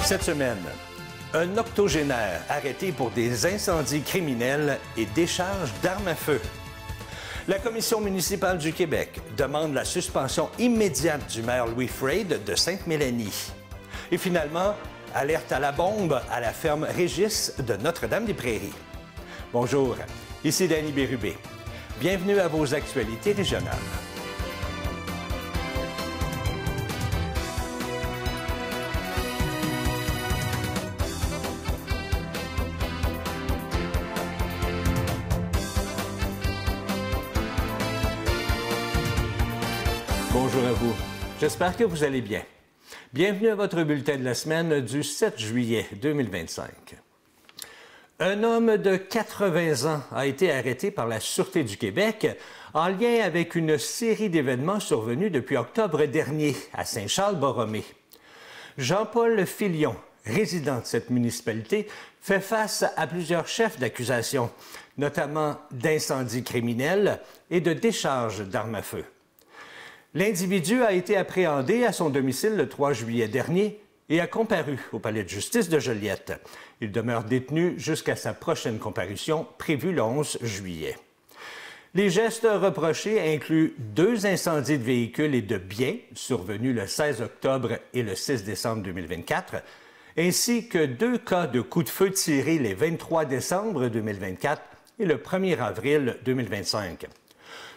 Cette semaine, un octogénaire arrêté pour des incendies criminels et décharge d'armes à feu. La Commission municipale du Québec demande la suspension immédiate du maire Louis Freyd de Sainte-Mélanie. Et finalement, alerte à la bombe à la ferme Régis de Notre-Dame-des-Prairies. Bonjour, ici Danny Bérubé. Bienvenue à vos actualités régionales. Bonjour à vous. J'espère que vous allez bien. Bienvenue à votre bulletin de la semaine du 7 juillet 2025. Un homme de 80 ans a été arrêté par la Sûreté du Québec en lien avec une série d'événements survenus depuis octobre dernier à Saint-Charles-Borromée. Jean-Paul Filion, résident de cette municipalité, fait face à plusieurs chefs d'accusation, notamment d'incendies criminels et de décharge d'armes à feu. L'individu a été appréhendé à son domicile le 3 juillet dernier et a comparu au palais de justice de Joliette. Il demeure détenu jusqu'à sa prochaine comparution prévue le 11 juillet. Les gestes reprochés incluent 2 incendies de véhicules et de biens survenus le 16 octobre et le 6 décembre 2024, ainsi que 2 cas de coups de feu tirés les 23 décembre 2024 et le 1er avril 2025.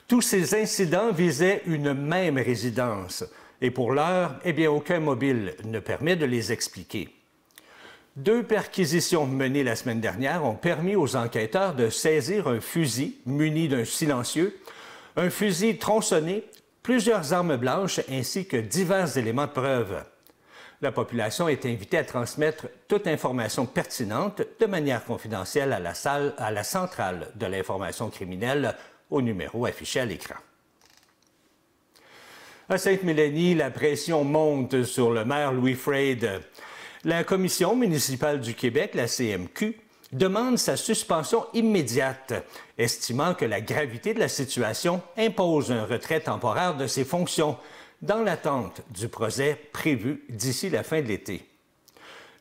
Tous ces incidents visaient une même résidence et pour l'heure, aucun mobile ne permet de les expliquer. 2 perquisitions menées la semaine dernière ont permis aux enquêteurs de saisir un fusil muni d'un silencieux, un fusil tronçonné, plusieurs armes blanches ainsi que divers éléments de preuve. La population est invitée à transmettre toute information pertinente de manière confidentielle à la centrale de l'information criminelle au numéro affiché à l'écran. À Sainte-Mélanie, la pression monte sur le maire Louis Freyd. La Commission municipale du Québec, la CMQ, demande sa suspension immédiate, estimant que la gravité de la situation impose un retrait temporaire de ses fonctions dans l'attente du procès prévu d'ici la fin de l'été.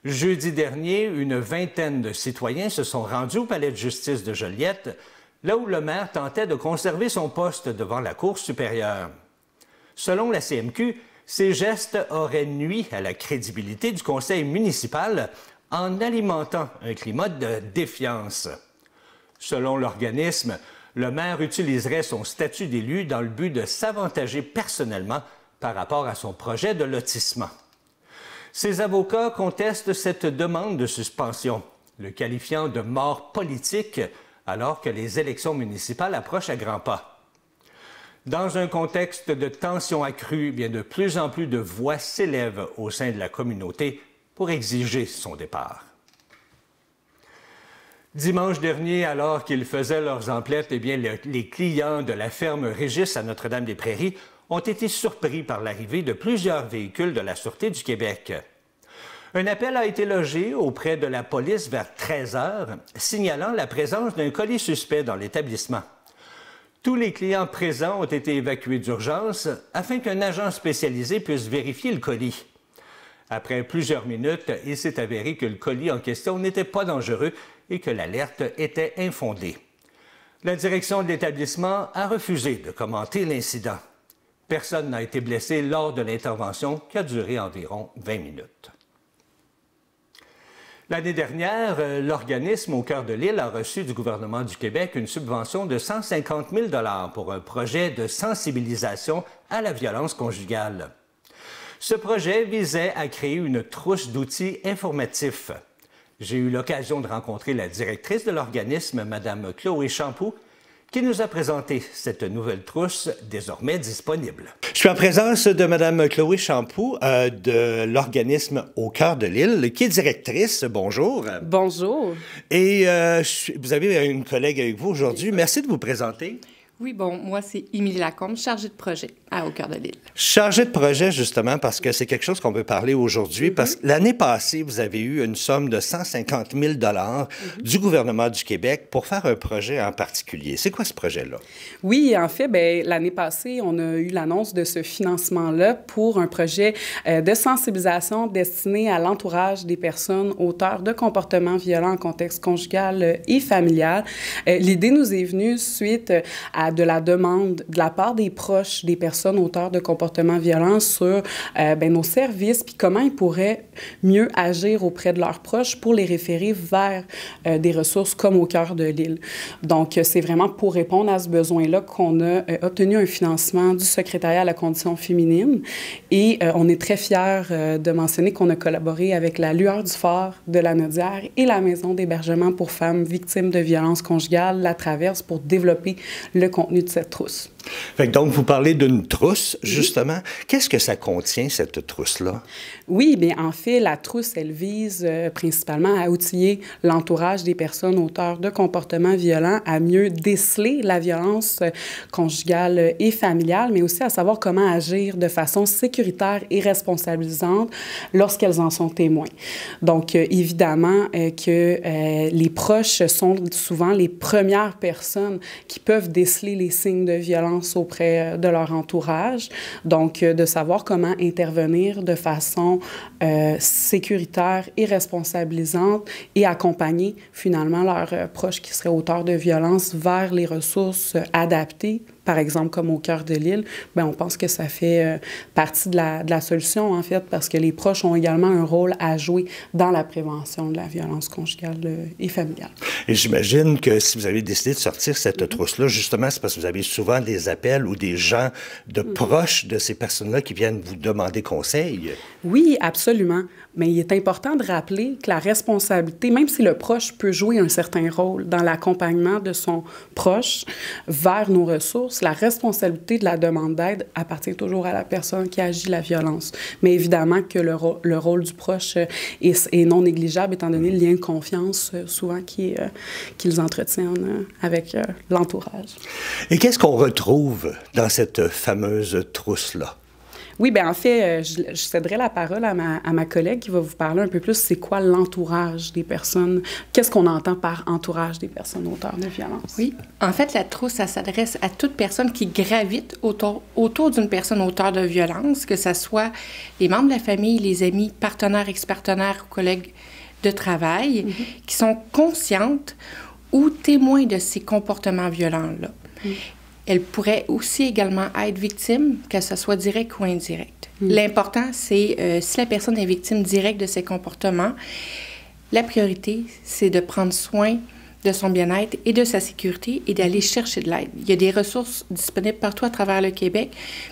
Jeudi dernier, une vingtaine de citoyens se sont rendus au palais de justice de Joliette, là où le maire tentait de conserver son poste devant la Cour supérieure. Selon la CMQ, ces gestes auraient nui à la crédibilité du conseil municipal en alimentant un climat de défiance. Selon l'organisme, le maire utiliserait son statut d'élu dans le but de s'avantager personnellement par rapport à son projet de lotissement. Ses avocats contestent cette demande de suspension, le qualifiant de mort politique alors que les élections municipales approchent à grands pas. Dans un contexte de tension accrue, de plus en plus de voix s'élèvent au sein de la communauté pour exiger son départ. Dimanche dernier, alors qu'ils faisaient leurs emplettes, les clients de la ferme Régis à Notre-Dame-des-Prairies ont été surpris par l'arrivée de plusieurs véhicules de la Sûreté du Québec. Un appel a été logé auprès de la police vers 13 heures, signalant la présence d'un colis suspect dans l'établissement. Tous les clients présents ont été évacués d'urgence afin qu'un agent spécialisé puisse vérifier le colis. Après plusieurs minutes, il s'est avéré que le colis en question n'était pas dangereux et que l'alerte était infondée. La direction de l'établissement a refusé de commenter l'incident. Personne n'a été blessé lors de l'intervention qui a duré environ 20 minutes. L'année dernière, l'organisme Au cœur de l'île a reçu du gouvernement du Québec une subvention de 150 000 $ pour un projet de sensibilisation à la violence conjugale. Ce projet visait à créer une trousse d'outils informatifs. J'ai eu l'occasion de rencontrer la directrice de l'organisme, Mme Chloé Champoux, qui nous a présenté cette nouvelle trousse désormais disponible. Je suis en présence de Mme Chloé Champoux de l'organisme Au cœur de l'île, qui est directrice. Bonjour. Bonjour. Et vous avez une collègue avec vous aujourd'hui. Merci de vous présenter. Oui, bon, moi, c'est Émilie Lacombe, chargée de projet à Au cœur de l'île. Chargée de projet, justement, parce que c'est quelque chose qu'on veut parler aujourd'hui, parce que l'année passée, vous avez eu une somme de 150 000 du gouvernement du Québec pour faire un projet en particulier. C'est quoi ce projet-là? Oui, en fait, bien, l'année passée, on a eu l'annonce de ce financement-là pour un projet de sensibilisation destiné à l'entourage des personnes auteurs de comportements violents en contexte conjugal et familial. L'idée nous est venue suite à de la demande de la part des proches des personnes auteurs de comportements violents sur nos services, puis comment ils pourraient mieux agir auprès de leurs proches pour les référer vers des ressources comme Au cœur de l'île. Donc, c'est vraiment pour répondre à ce besoin-là qu'on a obtenu un financement du secrétariat à la condition féminine et on est très fiers de mentionner qu'on a collaboré avec la Lueur du Phare de la Naudière et la Maison d'hébergement pour femmes victimes de violences conjugales, La Traverse, pour développer le contenu de cette trousse. Fait que donc, vous parlez d'une trousse, justement. Qu'est-ce que ça contient, cette trousse-là? Oui, bien, en fait, la trousse, elle vise principalement à outiller l'entourage des personnes auteurs de comportements violents à mieux déceler la violence conjugale et familiale, mais aussi à savoir comment agir de façon sécuritaire et responsabilisante lorsqu'elles en sont témoins. Donc, évidemment que les proches sont souvent les premières personnes qui peuvent déceler les signes de violence auprès de leur entourage. Donc, de savoir comment intervenir de façon sécuritaire et responsabilisante et accompagner finalement leurs proches qui seraient auteurs de violences vers les ressources adaptées, par exemple comme Au cœur de l'île. Bien, on pense que ça fait partie de la solution, en fait, parce que les proches ont également un rôle à jouer dans la prévention de la violence conjugale et familiale. Et j'imagine que si vous avez décidé de sortir cette trousse-là, justement, c'est parce que vous avez souvent des appels ou des gens de proches de ces personnes-là qui viennent vous demander conseil. Oui, absolument. Mais il est important de rappeler que la responsabilité, même si le proche peut jouer un certain rôle dans l'accompagnement de son proche vers nos ressources, la responsabilité de la demande d'aide appartient toujours à la personne qui agit la violence. Mais évidemment que le rôle du proche est non négligeable, étant donné le lien de confiance souvent qu'ils entretiennent avec l'entourage. Et qu'est-ce qu'on retrouve dans cette fameuse trousse-là? Oui, bien en fait, je céderai la parole à ma collègue qui va vous parler un peu plus c'est quoi l'entourage des personnes, qu'est-ce qu'on entend par entourage des personnes auteurs de violence. Oui, en fait, la trousse, ça s'adresse à toute personne qui gravite autour d'une personne auteur de violence, que ce soit les membres de la famille, les amis, partenaires, ex-partenaires ou collègues de travail, qui sont conscientes ou témoins de ces comportements violents-là. Elle pourrait aussi également être victime, que ce soit direct ou indirect. L'important, c'est si la personne est victime directe de ces comportements, la priorité, c'est de prendre soin de son bien-être et de sa sécurité et d'aller chercher de l'aide. Il y a des ressources disponibles partout à travers le Québec,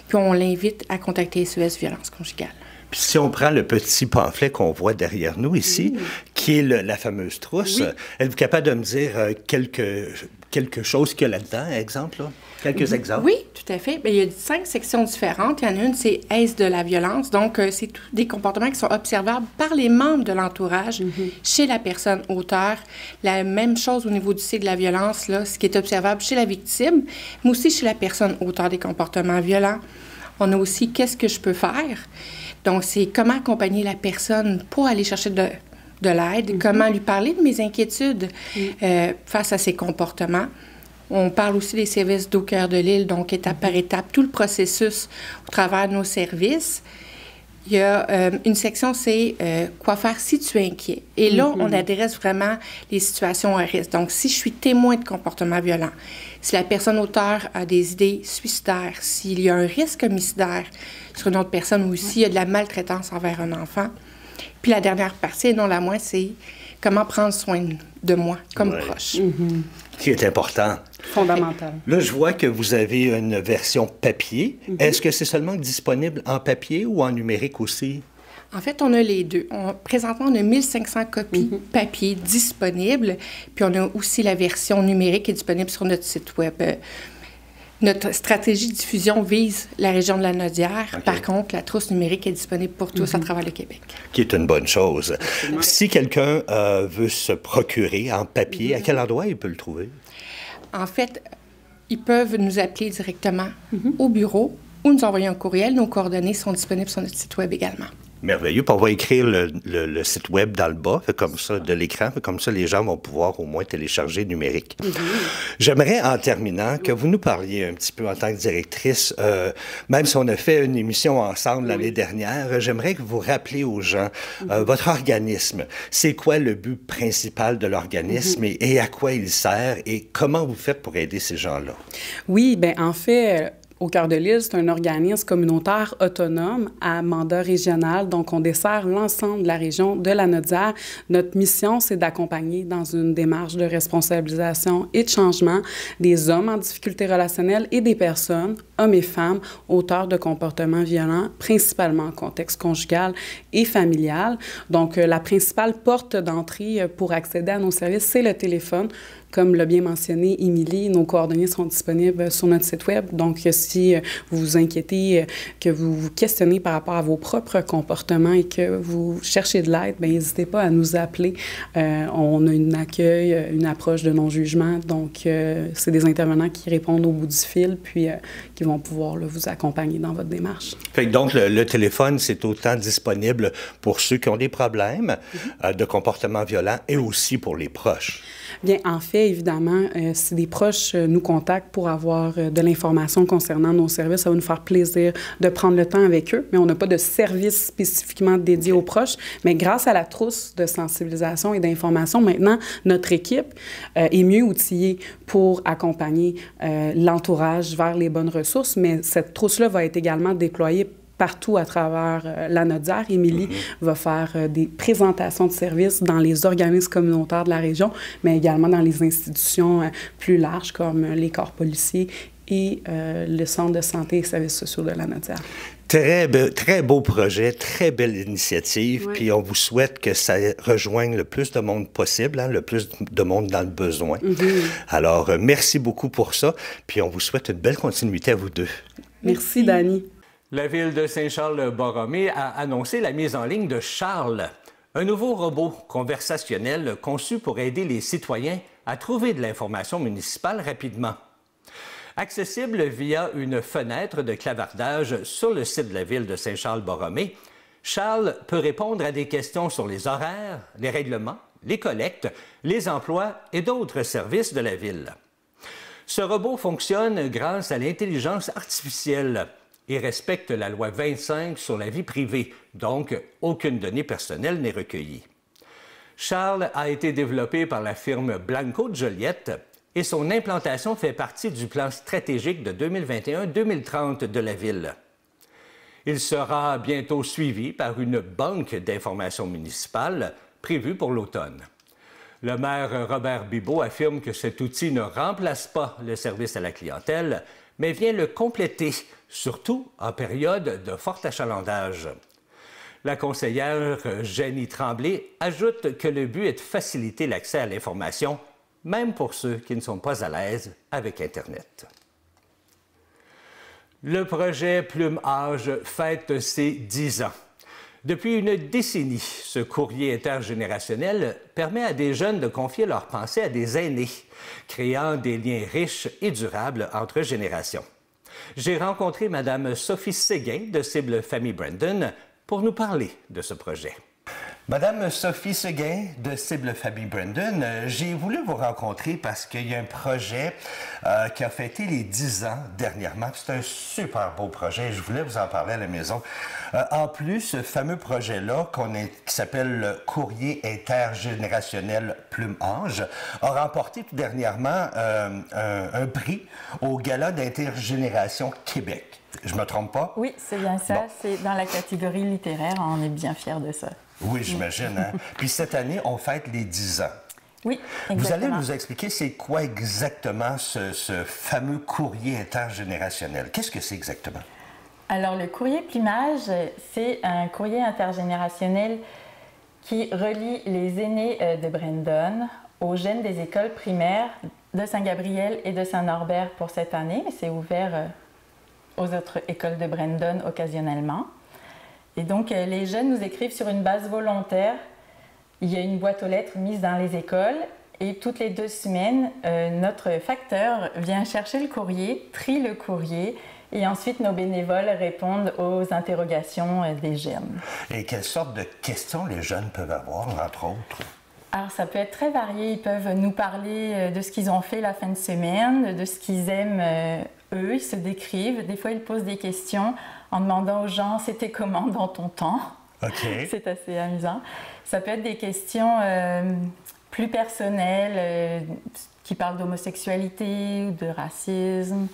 puis on l'invite à contacter SOS Violence conjugale. Puis si on prend le petit pamphlet qu'on voit derrière nous ici, qui est la fameuse trousse, êtes-vous capable de me dire quelque chose qu'il y a là-dedans, exemple, là? Quelques exemples? Oui, tout à fait. Bien, il y a 5 sections différentes. Il y en a une, c'est « Est-ce de la violence ?» Donc, c'est tous des comportements qui sont observables par les membres de l'entourage chez la personne auteur. La même chose au niveau du C de la violence, là, ce qui est observable chez la victime, mais aussi chez la personne auteur des comportements violents. On a aussi « Qu'est-ce que je peux faire ?» Donc, c'est comment accompagner la personne pour aller chercher de l'aide, comment lui parler de mes inquiétudes face à ces comportements. On parle aussi des services d'Au cœur de l'île, donc étape par étape, tout le processus au travers de nos services. Il y a une section, c'est quoi faire si tu es inquiet. Et là, on adresse vraiment les situations à risque. Donc, si je suis témoin de comportements violents, si la personne auteur a des idées suicidaires, s'il y a un risque homicidaire sur une autre personne ou s'il y a de la maltraitance envers un enfant. Puis la dernière partie, et non la moindre, c'est comment prendre soin de moi comme proche. Qui est important. Fondamental. Là, je vois que vous avez une version papier. Est-ce que c'est seulement disponible en papier ou en numérique aussi? En fait, on a les deux. Présentement, on a 1500 copies papier disponibles, puis on a aussi la version numérique qui est disponible sur notre site Web. Notre stratégie de diffusion vise la région de la Naudière. Par contre, la trousse numérique est disponible pour tous à travers le Québec. Qui est une bonne chose. Si quelqu'un veut se procurer en papier, à quel endroit il peut le trouver? En fait, ils peuvent nous appeler directement au bureau ou nous envoyer un courriel. Nos coordonnées sont disponibles sur notre site Web également. Merveilleux. Puis on va écrire le site Web dans le bas, comme ça, de l'écran. Comme ça, les gens vont pouvoir au moins télécharger numérique. J'aimerais, en terminant, que vous nous parliez un petit peu en tant que directrice, même si on a fait une émission ensemble l'année dernière, j'aimerais que vous rappeliez aux gens votre organisme. C'est quoi le but principal de l'organisme et à quoi il sert et comment vous faites pour aider ces gens-là? Oui, bien, en fait... Au Cœur de l'Île, c'est un organisme communautaire autonome à mandat régional. Donc, on dessert l'ensemble de la région de la Naudière. Notre mission, c'est d'accompagner dans une démarche de responsabilisation et de changement des hommes en difficulté relationnelle et des personnes, hommes et femmes, auteurs de comportements violents, principalement en contexte conjugal et familial. Donc, la principale porte d'entrée pour accéder à nos services, c'est le téléphone. Comme l'a bien mentionné Émilie, nos coordonnées seront disponibles sur notre site Web. Donc, si vous vous inquiétez, que vous vous questionnez par rapport à vos propres comportements et que vous cherchez de l'aide, bien, n'hésitez pas à nous appeler. On a un accueil, une approche de non-jugement. Donc, c'est des intervenants qui répondent au bout du fil puis qui vont pouvoir là, vous accompagner dans votre démarche. Fait que donc, le téléphone, c'est autant disponible pour ceux qui ont des problèmes de comportement violent et aussi pour les proches. Bien, en fait, évidemment, si des proches nous contactent pour avoir de l'information concernant nos services, ça va nous faire plaisir de prendre le temps avec eux, mais on n'a pas de service spécifiquement dédié aux proches. Mais grâce à la trousse de sensibilisation et d'information, maintenant, notre équipe est mieux outillée pour accompagner l'entourage vers les bonnes ressources, mais cette trousse-là va être également déployée partout à travers la Naudière. Émilie va faire des présentations de services dans les organismes communautaires de la région, mais également dans les institutions plus larges comme les corps policiers et le Centre de santé et services sociaux de la Naudière. Très beau projet, très belle initiative, puis on vous souhaite que ça rejoigne le plus de monde possible, le plus de monde dans le besoin. Alors, merci beaucoup pour ça, puis on vous souhaite une belle continuité à vous deux. Merci, Dani. La ville de Saint-Charles-Borromée a annoncé la mise en ligne de Charles, un nouveau robot conversationnel conçu pour aider les citoyens à trouver de l'information municipale rapidement. Accessible via une fenêtre de clavardage sur le site de la ville de Saint-Charles-Borromée, Charles peut répondre à des questions sur les horaires, les règlements, les collectes, les emplois et d'autres services de la ville. Ce robot fonctionne grâce à l'intelligence artificielle et respecte la loi 25 sur la vie privée, donc aucune donnée personnelle n'est recueillie. Charles a été développé par la firme Blanco de Joliette et son implantation fait partie du plan stratégique de 2021-2030 de la ville. Il sera bientôt suivi par une banque d'informations municipales prévue pour l'automne. Le maire Robert Bibeau affirme que cet outil ne remplace pas le service à la clientèle, mais vient le compléter, surtout en période de fort achalandage. La conseillère Jenny Tremblay ajoute que le but est de faciliter l'accès à l'information, même pour ceux qui ne sont pas à l'aise avec Internet. Le projet Plume Âge fête ses 10 ans. Depuis une décennie, ce courrier intergénérationnel permet à des jeunes de confier leurs pensées à des aînés, créant des liens riches et durables entre générations. J'ai rencontré Mme Sophie Séguin de Cible Famille Brandon pour nous parler de ce projet. Madame Sophie Séguin de Cible Famille Brandon, j'ai voulu vous rencontrer parce qu'il y a un projet qui a fêté les 10 ans dernièrement. C'est un super beau projet. Je voulais vous en parler à la maison. En plus, ce fameux projet-là, qui s'appelle le Courrier intergénérationnel Plume Ange, a remporté tout dernièrement un prix au Gala d'Intergénération Québec. Je me trompe pas? Oui, c'est bien ça. Bon. C'est dans la catégorie littéraire. On est bien fiers de ça. Oui, j'imagine. Hein? Puis cette année, on fête les 10 ans. Oui, exactement. Vous allez nous expliquer c'est quoi exactement ce fameux courrier intergénérationnel. Qu'est-ce que c'est exactement? Alors, le courrier Plumage, c'est un courrier intergénérationnel qui relie les aînés de Brandon aux jeunes des écoles primaires de Saint-Gabriel et de Saint-Norbert pour cette année, mais c'est ouvert aux autres écoles de Brandon occasionnellement. Et donc, les jeunes nous écrivent sur une base volontaire. Il y a une boîte aux lettres mise dans les écoles Et toutes les 2 semaines, notre facteur vient chercher le courrier, trie le courrier, et ensuite nos bénévoles répondent aux interrogations des jeunes. Et quelles sortes de questions les jeunes peuvent avoir, entre autres? Alors, ça peut être très varié. Ils peuvent nous parler de ce qu'ils ont fait la fin de semaine, de ce qu'ils aiment eux. Ils se décrivent. Des fois, ils posent des questions en demandant aux gens « C'était comment dans ton temps? » C'est assez amusant. Ça peut être des questions plus personnelles qui parlent d'homosexualité ou de racisme,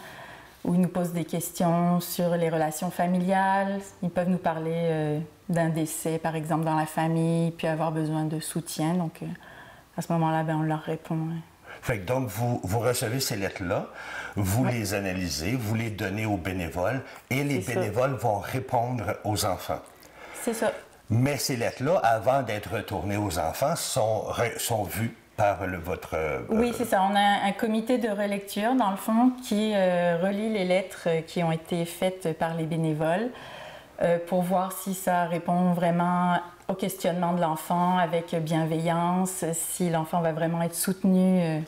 où ils nous posent des questions sur les relations familiales. Ils peuvent nous parler d'un décès, par exemple, dans la famille, puis avoir besoin de soutien. Donc, à ce moment-là, on leur répond. Fait que donc, vous recevez ces lettres-là, vous les analysez, vous les donnez aux bénévoles, et les bénévoles vont répondre aux enfants. C'est ça. Mais ces lettres-là, avant d'être retournées aux enfants, sont vues par votre... Oui, c'est ça. On a un comité de relecture, dans le fond, qui relit les lettres qui ont été faites par les bénévoles pour voir si ça répond vraiment au questionnement de l'enfant avec bienveillance, si l'enfant va vraiment être soutenu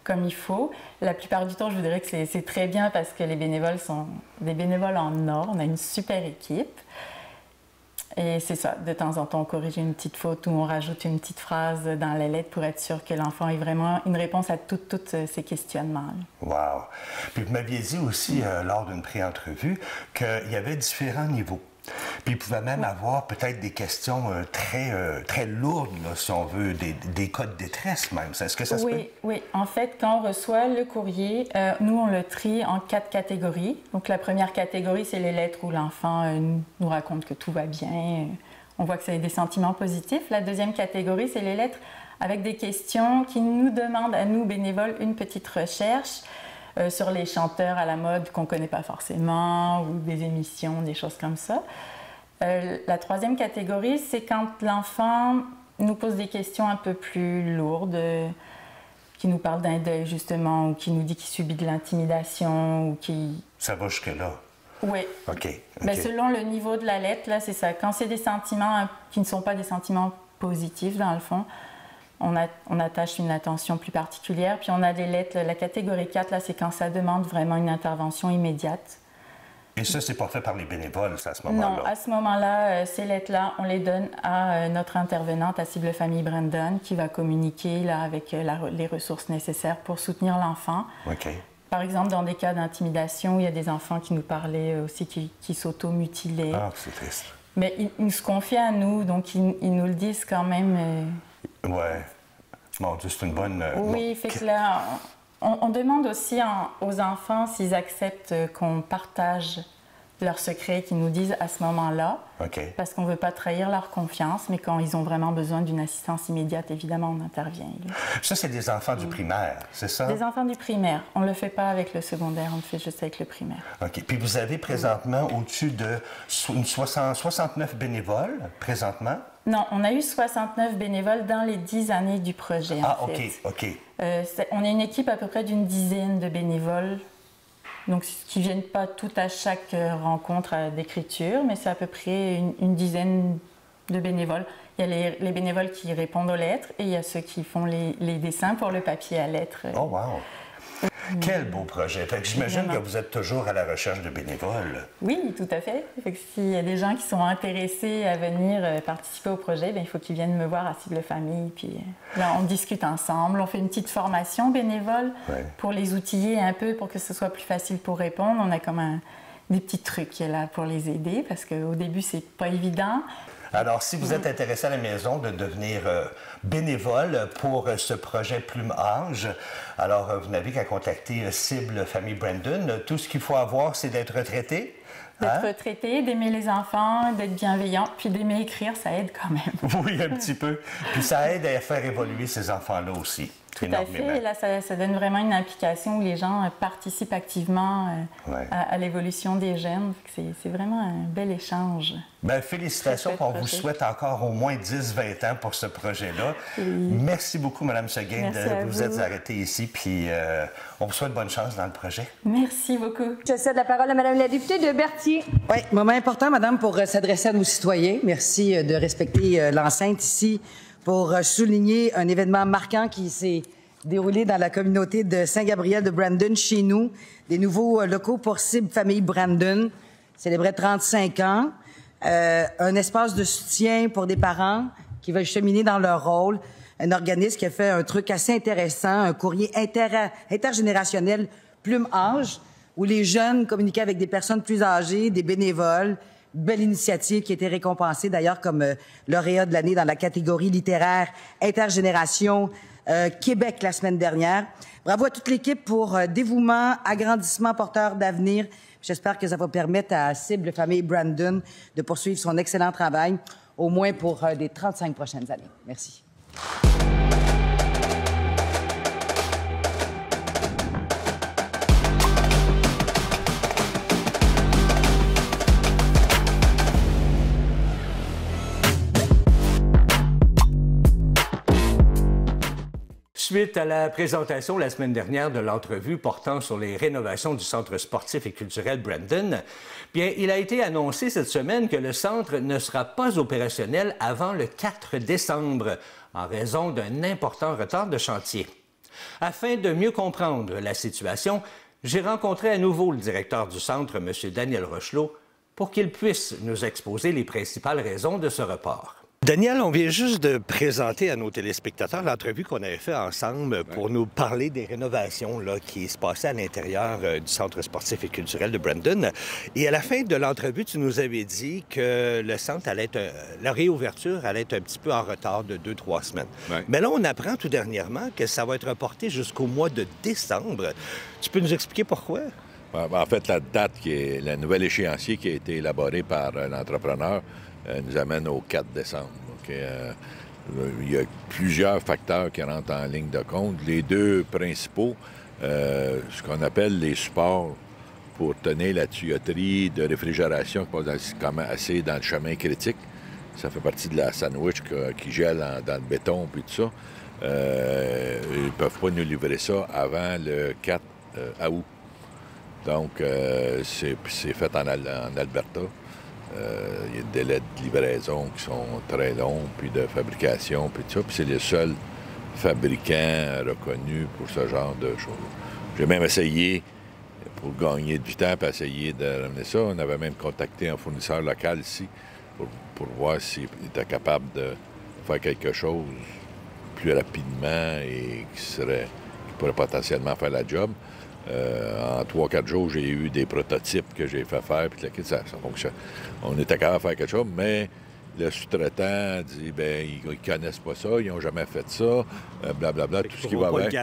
comme il faut. La plupart du temps, je vous dirais que c'est très bien parce que les bénévoles sont des bénévoles en or. On a une super équipe. Et c'est ça, de temps en temps, on corrige une petite faute ou on rajoute une petite phrase dans la lettre pour être sûr que l'enfant ait vraiment une réponse à tous ces questionnements. Wow! Puis vous m'aviez dit aussi, lors d'une pré-entrevue, qu'il y avait différents niveaux. Puis il pouvait même avoir peut-être des questions très lourdes, là, si on veut, des cas de détresse même. Est-ce que ça se peut? Oui. En fait, quand on reçoit le courrier, nous, on le trie en 4 catégories. Donc, la première catégorie, c'est les lettres où l'enfant nous raconte que tout va bien. On voit que c'est des sentiments positifs. La deuxième catégorie, c'est les lettres avec des questions qui nous demandent, à nous, bénévoles, une petite recherche sur les chanteurs à la mode qu'on ne connaît pas forcément, ou des émissions, des choses comme ça. La troisième catégorie, c'est quand l'enfant nous pose des questions un peu plus lourdes, qui nous parle d'un deuil justement, ou qui nous dit qu'il subit de l'intimidation, ou qui... Ça va jusque-là? Oui. OK. Selon le niveau de la lettre, là, c'est ça. Quand c'est des sentiments qui ne sont pas des sentiments positifs, dans le fond, on attache une attention plus particulière. Puis on a des lettres, la catégorie 4, là, c'est quand ça demande vraiment une intervention immédiate. Et ça, c'est pas fait par les bénévoles, à ce moment-là? Non, à ce moment-là, ces lettres-là, on les donne à notre intervenante, à Cible Famille Brandon, qui va communiquer là, avec les ressources nécessaires pour soutenir l'enfant. OK. Par exemple, dans des cas d'intimidation, il y a des enfants qui nous parlaient aussi qui s'auto-mutilaient. Ah, c'est triste. Mais ils se confient à nous, donc ils nous le disent quand même. Ouais. Mon Dieu, c'est une bonne... Oui, fait que là, on demande aussi aux enfants s'ils acceptent qu'on partage leurs secrets, qu'ils nous disent à ce moment-là. OK. Parce qu'on ne veut pas trahir leur confiance, mais quand ils ont vraiment besoin d'une assistance immédiate, évidemment, on intervient. Ça, c'est des enfants du primaire, c'est ça? Des enfants du primaire. On ne le fait pas avec le secondaire, on le fait juste avec le primaire. OK. Puis vous avez présentement au-dessus de 69 bénévoles, présentement? Non, on a eu 69 bénévoles dans les 10 années du projet, en fait. OK. On est une équipe à peu près d'une dizaine de bénévoles, donc qui ne viennent pas tout à chaque rencontre d'écriture, mais c'est à peu près une dizaine de bénévoles. Il y a les bénévoles qui répondent aux lettres et il y a ceux qui font les dessins pour le papier à lettres. Oh, wow! Quel beau projet! J'imagine que vous êtes toujours à la recherche de bénévoles. Oui, tout à fait. S'il y a des gens qui sont intéressés à venir participer au projet, il faut qu'ils viennent me voir à Cible Famille. Puis là, on discute ensemble. On fait une petite formation bénévole pour les outiller un peu pour que ce soit plus facile pour répondre. On a comme des petits trucs là pour les aider parce qu'au début, c'est pas évident. Alors, si vous êtes intéressé à la maison de devenir bénévole pour ce projet Plume Âge, alors vous n'avez qu'à contacter Cible Famille Brandon. Tout ce qu'il faut avoir, c'est d'être retraité. D'être retraité, d'aimer les enfants, d'être bienveillant, puis d'aimer écrire, ça aide quand même. Oui, un petit peu. Puis ça aide à faire évoluer ces enfants-là aussi. Tout à fait. Et là, ça donne vraiment une implication où les gens participent activement à l'évolution des jeunes. C'est vraiment un bel échange. Bien, félicitations. On vous souhaite encore au moins 10-20 ans pour ce projet-là. Oui. Merci beaucoup, Mme Seguin, de vous être arrêtée ici. Puis on vous souhaite bonne chance dans le projet. Merci beaucoup. Je cède la parole à Mme la députée de Berthier. Oui, moment important, Madame, pour s'adresser à nos citoyens. Merci de respecter l'enceinte ici pour souligner un événement marquant qui s'est déroulé dans la communauté de Saint-Gabriel de Brandon, chez nous. Des nouveaux locaux pour Cible Famille Brandon. Célébrait 35 ans. Un espace de soutien pour des parents qui veulent cheminer dans leur rôle. Un organisme qui a fait un truc assez intéressant, un courrier intergénérationnel plume-âge, où les jeunes communiquaient avec des personnes plus âgées, des bénévoles. Belle initiative qui a été récompensée d'ailleurs comme lauréat de l'année dans la catégorie littéraire Intergénération Québec la semaine dernière. Bravo à toute l'équipe pour dévouement, agrandissement porteur d'avenir. J'espère que ça va permettre à Cible Famille Brandon de poursuivre son excellent travail, au moins pour les 35 prochaines années. Merci. Suite à la présentation la semaine dernière de l'entrevue portant sur les rénovations du Centre sportif et culturel Brandon, bien, il a été annoncé cette semaine que le centre ne sera pas opérationnel avant le 4 décembre en raison d'un important retard de chantier. Afin de mieux comprendre la situation, j'ai rencontré à nouveau le directeur du centre, M. Daniel Rochelot, pour qu'il puisse nous exposer les principales raisons de ce report. Daniel, on vient juste de présenter à nos téléspectateurs l'entrevue qu'on avait fait ensemble pour nous parler des rénovations là, qui se passaient à l'intérieur du Centre sportif et culturel de Brandon. Et à la fin de l'entrevue, tu nous avais dit que le centre allait être... la réouverture allait être un petit peu en retard de 2-3 semaines. Ouais. Mais là, on apprend tout dernièrement que ça va être reporté jusqu'au mois de décembre. Tu peux nous expliquer pourquoi? En fait, la date, le nouvel échéancier qui a été élaboré par l'entrepreneur, nous amène au 4 décembre. Il y a plusieurs facteurs qui rentrent en ligne de compte. Les deux principaux, ce qu'on appelle les supports pour tenir la tuyauterie de réfrigération qui passe quand même assez dans le chemin critique. Ça fait partie de la sandwich qui gèle dans le béton et tout ça. Ils ne peuvent pas nous livrer ça avant le 4 août. Donc, c'est fait en Alberta. Il y a des délais de livraison qui sont très longs, puis de fabrication, puis tout ça. Puis c'est les seuls fabricants reconnus pour ce genre de choses. J'ai même essayé, pour gagner du temps, puis essayer de ramener ça. On avait même contacté un fournisseur local ici pour voir s'il était capable de faire quelque chose plus rapidement et qui pourrait potentiellement faire la job. En 3-4 jours, j'ai eu des prototypes que j'ai fait faire, puis ça fonctionne. On était capable de faire quelque chose, mais le sous-traitant dit, bien, ils connaissent pas ça, ils n'ont jamais fait ça, blablabla, tout ce qui va avec.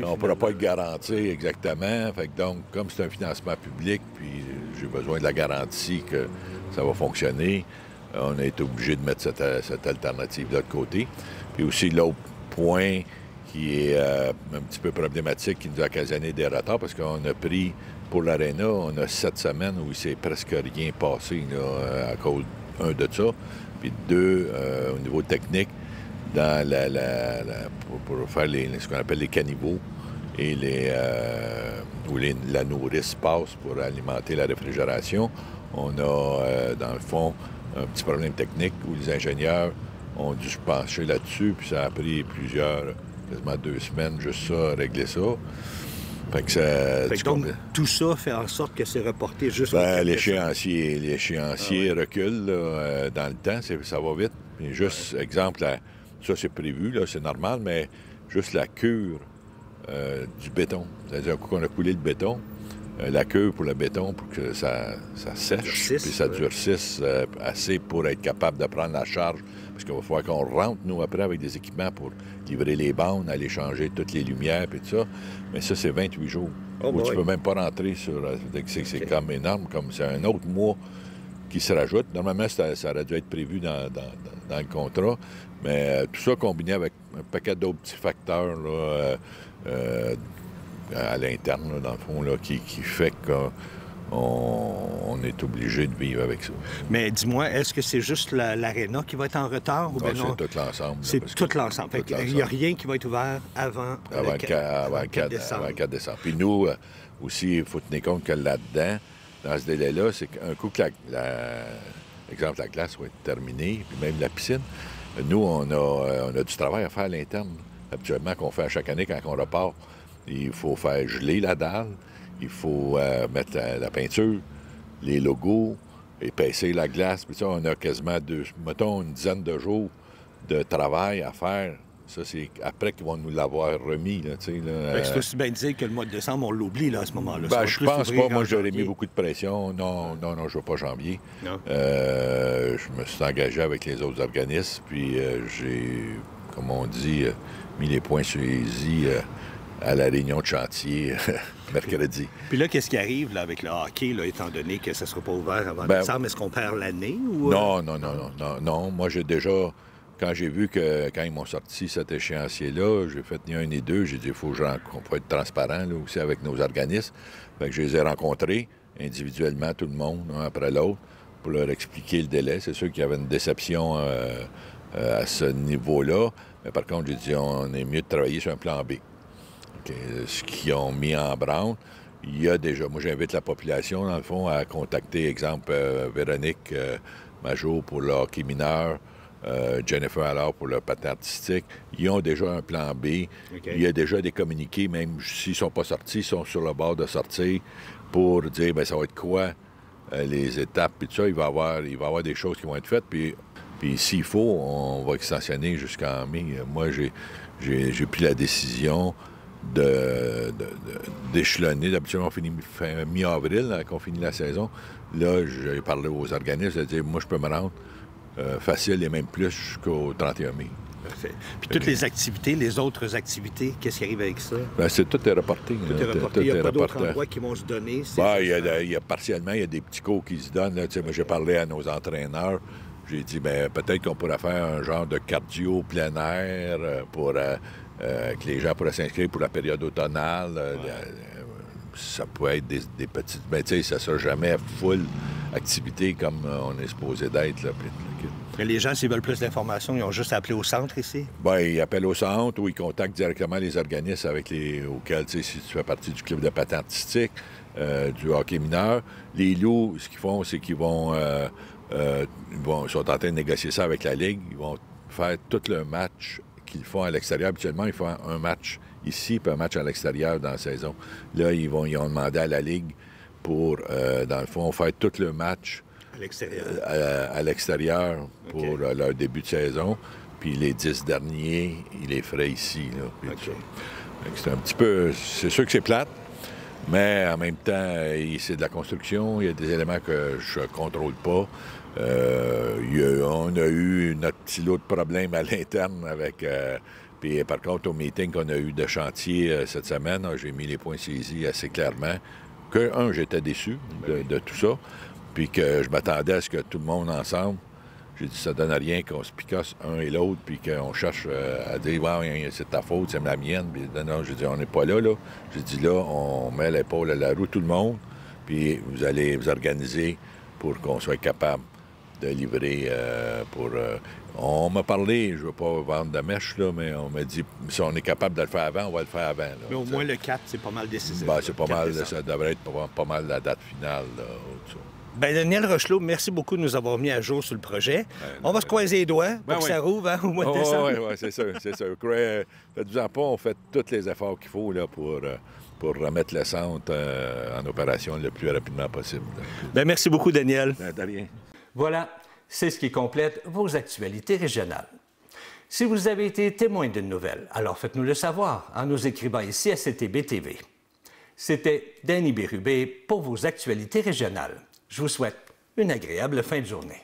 On ne pourra pas le garantir exactement. Fait que donc, comme c'est un financement public, puis j'ai besoin de la garantie que ça va fonctionner, on a été obligé de mettre cette alternative-là de côté. Puis aussi, l'autre point qui est un petit peu problématique, qui nous a occasionné des retards, parce qu'on a pris, pour l'Arena, on a 7 semaines où il s'est presque rien passé là, à cause, de ça, puis 2, au niveau technique, dans pour faire ce qu'on appelle les caniveaux, et où la nourrice passe pour alimenter la réfrigération. On a, dans le fond, un petit problème technique où les ingénieurs ont dû se pencher là-dessus, puis ça a pris quasiment 2 semaines, juste ça, régler ça. Fait que ça... donc, tout ça fait en sorte que c'est reporté jusqu'au... L'échéancier recule là, dans le temps, ça va vite. Puis juste, exemple, ça c'est prévu, là, c'est normal, mais juste la cure du béton. C'est-à-dire qu'on a coulé le béton, la cure pour le béton pour que ça sèche, puis ça durcisse assez pour être capable de prendre la charge. Parce qu'il va falloir qu'on rentre, nous, après, avec des équipements pour livrer les bandes, aller changer toutes les lumières, puis tout ça. Mais ça, c'est 28 jours. Tu ne peux même pas rentrer sur... C'est comme énorme, comme c'est un autre mois qui se rajoute. Normalement, ça aurait dû être prévu dans le contrat. Mais tout ça combiné avec un paquet d'autres petits facteurs là, à l'interne, là, dans le fond, là, qui fait qu'on est obligé de vivre avec ça. Mais dis-moi, est-ce que c'est juste l'Arena qui va être en retard? Ou non, c'est tout l'ensemble. C'est tout l'ensemble. Il n'y a rien qui va être ouvert avant le 4 décembre. 4 décembre. Puis nous, aussi, il faut tenir compte que là-dedans, dans ce délai-là, c'est qu'un coup que exemple, la glace va être terminée, puis même la piscine, nous, on a du travail à faire à l'interne. habituellement qu'on fait à chaque année quand on repart. Il faut faire geler la dalle, il faut mettre la peinture, les logos, épaissir la glace. Puis ça, on a quasiment une dizaine de jours de travail à faire. Ça, c'est après qu'ils vont nous l'avoir remis. Là, c'est aussi bien dire que le mois de décembre, on l'oublie là, à ce moment-là. Ben, je pense pas. Moi, j'aurais mis beaucoup de pression. Non, je ne veux pas janvier. Je me suis engagé avec les autres organismes. Puis j'ai, comme on dit, mis les points sur les i à la réunion de chantier mercredi. Puis là, qu'est-ce qui arrive là, avec le hockey, là, étant donné que ça ne sera pas ouvert avant décembre? Est-ce qu'on perd l'année? Ou... Non. Moi, j'ai déjà... Quand j'ai vu que, quand ils m'ont sorti cet échéancier-là, j'ai fait ni un ni deux. J'ai dit, il faut être transparent là, aussi avec nos organismes. Fait que je les ai rencontrés individuellement, tout le monde, un après l'autre, pour leur expliquer le délai. C'est sûr qu'il y avait une déception à ce niveau-là. Mais par contre, j'ai dit, on est mieux de travailler sur un plan B. Ce qu'ils ont mis en branle, il y a déjà... Moi, j'invite la population, dans le fond, à contacter, exemple, Véronique Majot pour le hockey mineur, Jennifer Allard pour le patin artistique. Ils ont déjà un plan B. Il y a déjà des communiqués, même s'ils ne sont pas sortis, ils sont sur le bord de sortir pour dire, bien, ça va être quoi les étapes, puis tout ça. Il va y avoir des choses qui vont être faites, puis s'il faut, on va extensionner jusqu'en mai. Moi, j'ai pris la décision d'échelonner. D'habitude, on finit fin mi-avril, qu'on finit la saison. Là, j'ai parlé aux organismes, de dire, moi, je peux me rendre facile et même plus jusqu'au 31 mai. Parfait. Puis toutes les activités, les autres activités, qu'est-ce qui arrive avec ça? Bien, tout est reporté. Tout est reporté. Il n'y a pas d'autres endroits qui vont se donner? Partiellement, il y a des petits cours qui se donnent. Là. Moi, j'ai parlé à nos entraîneurs. J'ai dit, bien, peut-être qu'on pourrait faire un genre de cardio plein air pour que les gens pourraient s'inscrire pour la période automnale. Ça pourrait être des petites... Mais tu sais, ça ne sera jamais full activité comme on est supposé d'être. Là. Les gens, s'ils veulent plus d'informations, ils ont juste à appeler au centre ici? Bien, ils appellent au centre ou ils contactent directement les organismes auxquels, tu sais, si tu fais partie du club de patin artistique, du hockey mineur. Les Loups, ce qu'ils font, c'est qu'ils ils sont en train de négocier ça avec la Ligue. Ils vont faire tout le match qu'ils font à l'extérieur. Habituellement, ils font un match ici puis un match à l'extérieur dans la saison. Là, ils ont demandé à la Ligue pour, dans le fond, faire tout le match à l'extérieur pour leur début de saison. Puis les 10 derniers, ils les feraient ici. Là, c'est un petit peu... C'est sûr que c'est plate, mais en même temps, c'est de la construction. Il y a des éléments que je ne contrôle pas. On a eu notre petit lot de problèmes à l'interne avec... puis par contre, au meeting qu'on a eu de chantier cette semaine, j'ai mis les points saisis assez clairement. J'étais déçu de tout ça, puis que je m'attendais à ce que tout le monde ensemble, j'ai dit, ça ne donne rien qu'on se picasse un et l'autre, puis qu'on cherche à dire, ouais, c'est ta faute, c'est la mienne. Puis non, j'ai dit, on n'est pas là. J'ai dit, là, on met l'épaule à la roue, tout le monde, puis vous allez vous organiser pour qu'on soit capable de livrer on m'a parlé, je ne veux pas vendre de mèche, là, mais on m'a dit, si on est capable de le faire avant, on va le faire avant. Là, mais au moins le 4, c'est pas mal décisif. Ben, c'est pas mal, ça devrait être pas mal la date finale. Là, ben, Daniel Rochelot, merci beaucoup de nous avoir mis à jour sur le projet. On va se croiser les doigts pour que ça rouvre au mois de décembre. Oui, c'est sûr. Faites-vous-en pas, on fait tous les efforts qu'il faut là, pour remettre le centre en opération le plus rapidement possible. Ben, merci beaucoup, Daniel. De rien. Voilà, c'est ce qui complète vos actualités régionales. Si vous avez été témoin d'une nouvelle, alors faites-nous le savoir en nous écrivant ici à CTB-TV. C'était Danny Bérubé pour vos actualités régionales. Je vous souhaite une agréable fin de journée.